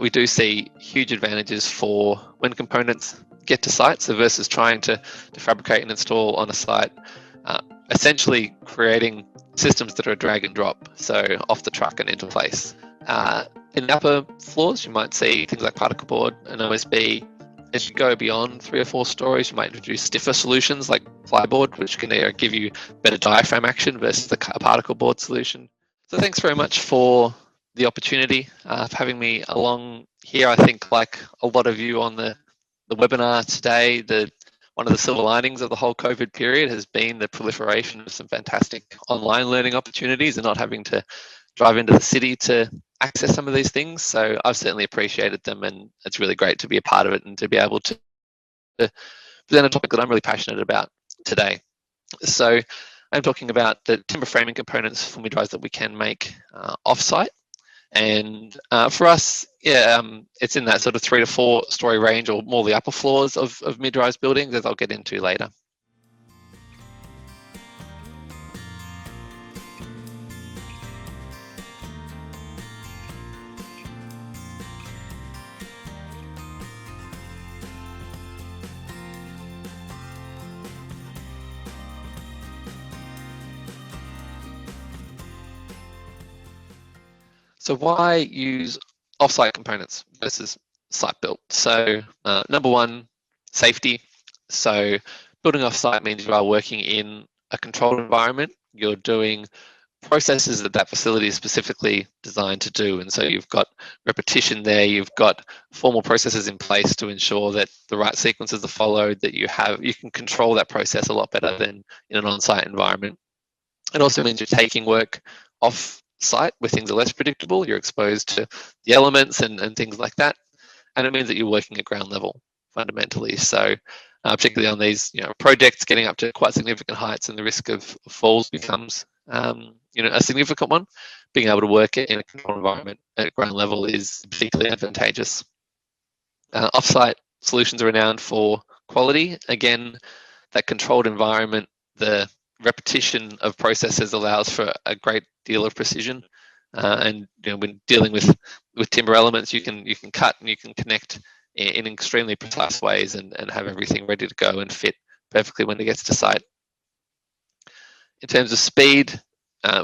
we do see huge advantages for when components get to site, so versus trying to fabricate and install on a site, essentially creating systems that are drag and drop, so off the truck and into place. In the upper floors, you might see things like particle board and OSB. As you go beyond 3 or 4 stories, you might introduce stiffer solutions like plyboard, which can give you better diaphragm action versus the particle board solution. So thanks very much for the opportunity of having me along here. I think, like a lot of you on the webinar today, one of the silver linings of the whole COVID period has been the proliferation of some fantastic online learning opportunities and not having to drive into the city to access some of these things. So I've certainly appreciated them, and it's really great to be a part of it and to be able to present a topic that I'm really passionate about today. So I'm talking about the timber framing components for mid-rise that we can make off-site. And for us, it's in that sort of 3 to 4 story range, or more the upper floors of mid-rise buildings, as I'll get into later. So why use off-site components versus site-built? So number one, safety. So building off-site means you are working in a controlled environment. You're doing processes that facility is specifically designed to do. And so you've got repetition there, you've got formal processes in place to ensure that the right sequences are followed, that you can control that process a lot better than in an on-site environment. It also means you're taking work off site where things are less predictable. You're exposed to the elements and things like that, and it means that you're working at ground level fundamentally. So particularly on these projects getting up to quite significant heights, and the risk of falls becomes a significant one. Being able to work in a controlled environment at ground level is particularly advantageous. Offsite solutions are renowned for quality. Again, that controlled environment, the repetition of processes allows for a great deal of precision, and when dealing with timber elements, you can cut and you can connect in extremely precise ways and have everything ready to go and fit perfectly when it gets to site. In terms of speed,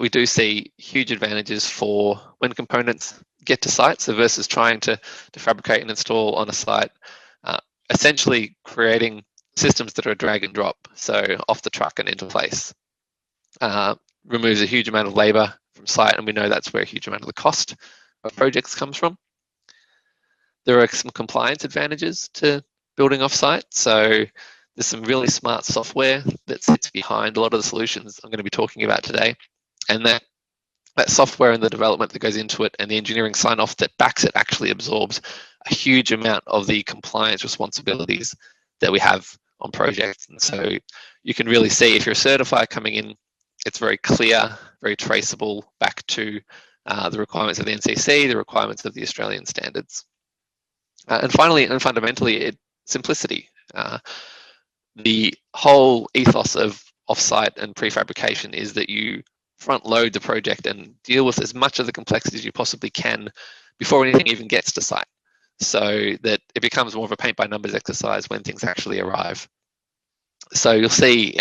we do see huge advantages for when components get to site, so versus trying to fabricate and install on a site, essentially creating systems that are drag and drop, so off the truck and into place. Removes a huge amount of labor from site, and we know that's where a huge amount of the cost of projects comes from. There are some compliance advantages to building off-site. So there's some really smart software that sits behind a lot of the solutions I'm going to be talking about today, and that software and the development that goes into it and the engineering sign-off that backs it actually absorbs a huge amount of the compliance responsibilities that we have on projects. And so you can really see, if you're a certifier coming in, it's very clear, very traceable back to the requirements of the NCC, the requirements of the Australian standards. And finally, and fundamentally, simplicity. The whole ethos of offsite and prefabrication is that you front load the project and deal with as much of the complexity as you possibly can before anything even gets to site, so that it becomes more of a paint by numbers exercise when things actually arrive. So you'll see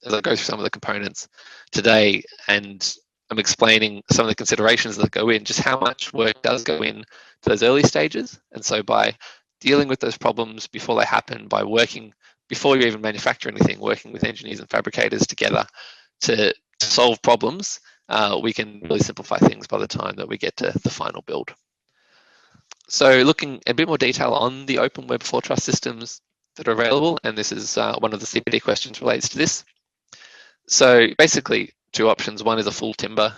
as I go through some of the components today, and I'm explaining some of the considerations that go in, just how much work does go in to those early stages. And so by dealing with those problems before they happen, by working before you even manufacture anything, working with engineers and fabricators together to solve problems, we can really simplify things by the time that we get to the final build. So looking a bit more detail on the open web floor truss systems that are available, and this is one of the CPD questions relates to this. So basically 2 options. One is a full timber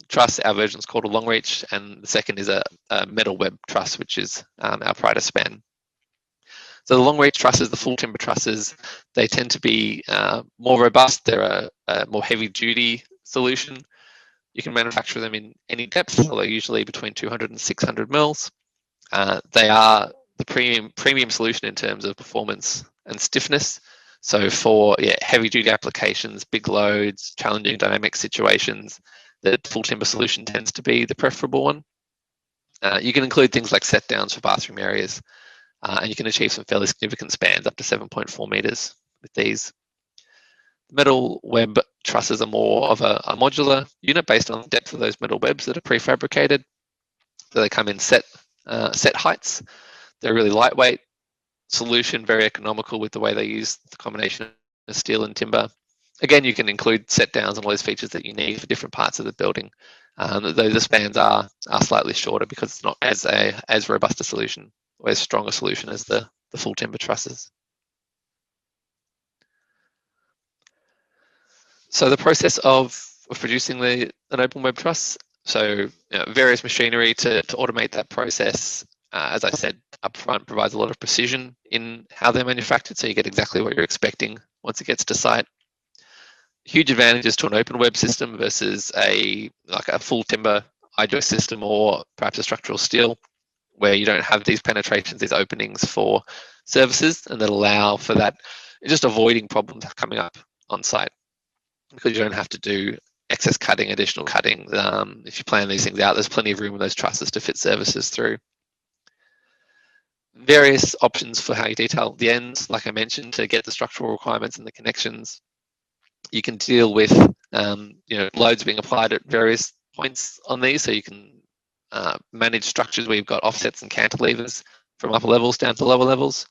truss. Our version is called a long reach, and the second is a metal web truss, which is our Prida span. So the long reach trusses, the full timber trusses, they tend to be more robust. They're a more heavy duty solution. You can manufacture them in any depth, although usually between 200 and 600 mils. They are the premium solution in terms of performance and stiffness. So for heavy duty applications, big loads, challenging dynamic situations, the full timber solution tends to be the preferable one. You can include things like set downs for bathroom areas, and you can achieve some fairly significant spans up to 7.4 meters with these. Metal web trusses are more of a modular unit based on the depth of those metal webs that are prefabricated. So they come in set heights. They're a really lightweight solution, very economical with the way they use the combination of steel and timber. Again, you can include set downs and all those features that you need for different parts of the building. Though the spans are slightly shorter because it's not as robust a solution or as strong a solution as the full timber trusses. So the process of producing an open web truss, so various machinery to automate that process, as I said up front, provides a lot of precision in how they're manufactured, so you get exactly what you're expecting once it gets to site. Huge advantages to an open web system versus a full timber I-joist system or perhaps a structural steel, where you don't have these penetrations, these openings for services, and that allow for that, just avoiding problems coming up on site, because you don't have to do excess cutting, additional cutting. If you plan these things out, there's plenty of room in those trusses to fit services through. Various options for how you detail the ends, like I mentioned, to get the structural requirements and the connections. You can deal with loads being applied at various points on these, so you can manage structures where you've got offsets and cantilevers from upper levels down to lower levels.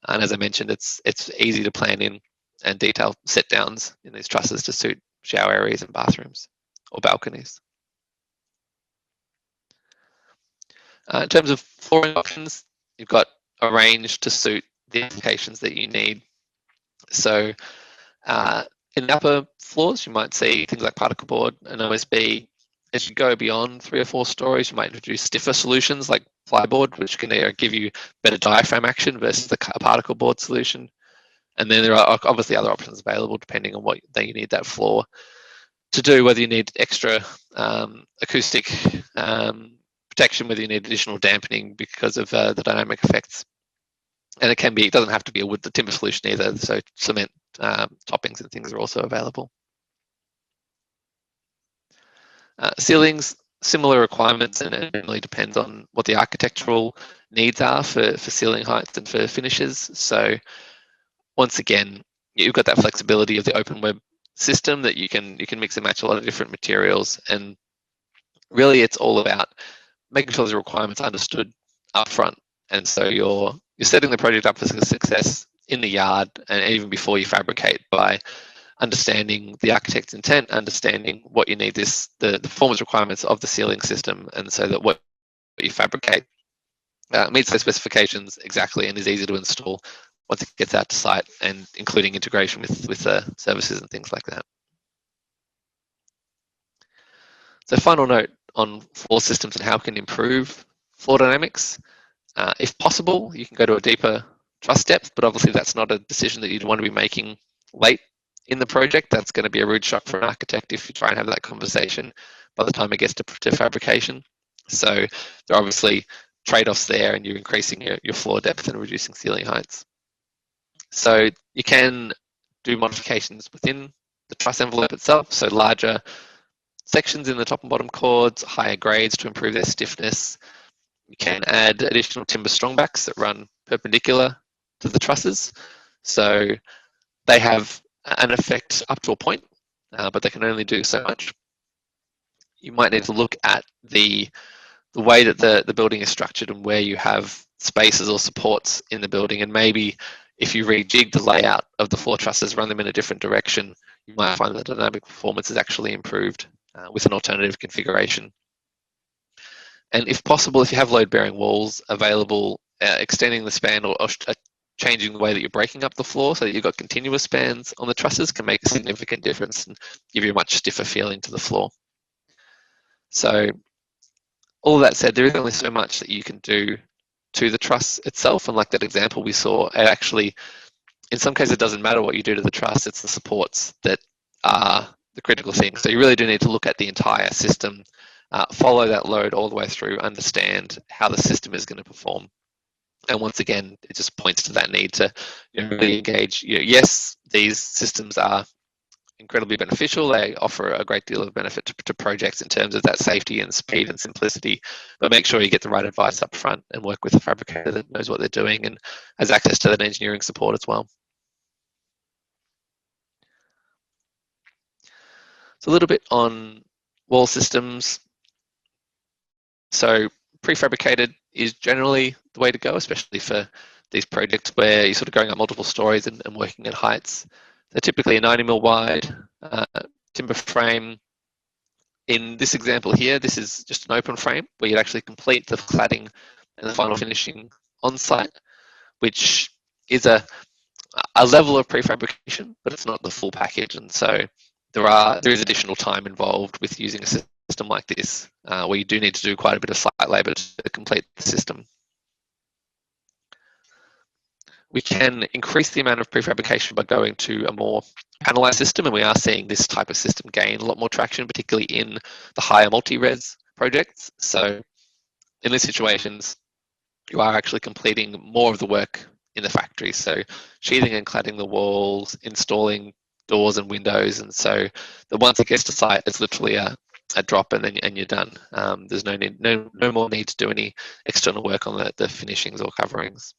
And as I mentioned, it's easy to plan in and detail set downs in these trusses to suit shower areas and bathrooms or balconies. In terms of flooring options, you've got a range to suit the applications that you need. So in the upper floors, you might see things like particle board and OSB. As you go beyond 3 or 4 stories, you might introduce stiffer solutions like plyboard, which can give you better diaphragm action versus the particle board solution. And then there are obviously other options available depending on what you need that floor to do, whether you need extra acoustic protection, whether you need additional dampening because of the dynamic effects. And it doesn't have to be a wood, the timber solution either. So cement toppings and things are also available. Ceilings, similar requirements, and it really depends on what the architectural needs are for ceiling heights and for finishes. So once again, you've got that flexibility of the open web system that you can mix and match a lot of different materials, and really it's all about making sure the requirements are understood up front. And so you're setting the project up for success in the yard and even before you fabricate by understanding the architect's intent, understanding what you need the performance requirements of the ceiling system, and so that what you fabricate meets those specifications exactly and is easy to install once it gets out to site, and including integration with services and things like that. So final note on floor systems and how it can improve floor dynamics. If possible, you can go to a deeper truss depth, but obviously that's not a decision that you'd want to be making late in the project. That's going to be a rude shock for an architect if you try and have that conversation by the time it gets to fabrication. So there are obviously trade-offs there, and you're increasing your floor depth and reducing ceiling heights. So you can do modifications within the truss envelope itself, so larger sections in the top and bottom chords, higher grades to improve their stiffness. You can add additional timber strongbacks that run perpendicular to the trusses. So they have an effect up to a point, but they can only do so much. You might need to look at the way that the building is structured and where you have spaces or supports in the building, and maybe if you rejig the layout of the floor trusses, run them in a different direction, you might find that the dynamic performance is actually improved with an alternative configuration. And if possible, if you have load-bearing walls available, extending the span or changing the way that you're breaking up the floor so that you've got continuous spans on the trusses can make a significant difference and give you a much stiffer feeling to the floor. So all of that said, there is only so much that you can do to the truss itself. And like that example we saw, it actually, in some cases, it doesn't matter what you do to the truss, it's the supports that are the critical thing. So you really do need to look at the entire system, follow that load all the way through, understand how the system is going to perform. And once again, it just points to that need to really engage. Yes, these systems are incredibly beneficial. They offer a great deal of benefit to projects in terms of that safety and speed and simplicity. But make sure you get the right advice up front and work with a fabricator that knows what they're doing and has access to that engineering support as well. So a little bit on wall systems. So prefabricated is generally the way to go, especially for these projects where you're sort of going up multiple stories and working at heights. They're typically a 90mm wide timber frame. In this example here, this is just an open frame where you'd actually complete the cladding and the final finishing on site, which is a level of prefabrication, but it's not the full package. And so there is additional time involved with using a system like this, where you do need to do quite a bit of site labour to complete the system. We can increase the amount of prefabrication by going to a more panelized system, and we are seeing this type of system gain a lot more traction, particularly in the higher multi-res projects. So in these situations, you are actually completing more of the work in the factory. So sheathing and cladding the walls, installing doors and windows. And so once it gets to site, it's literally a drop and you're done. There's no more need to do any external work on the finishings or coverings.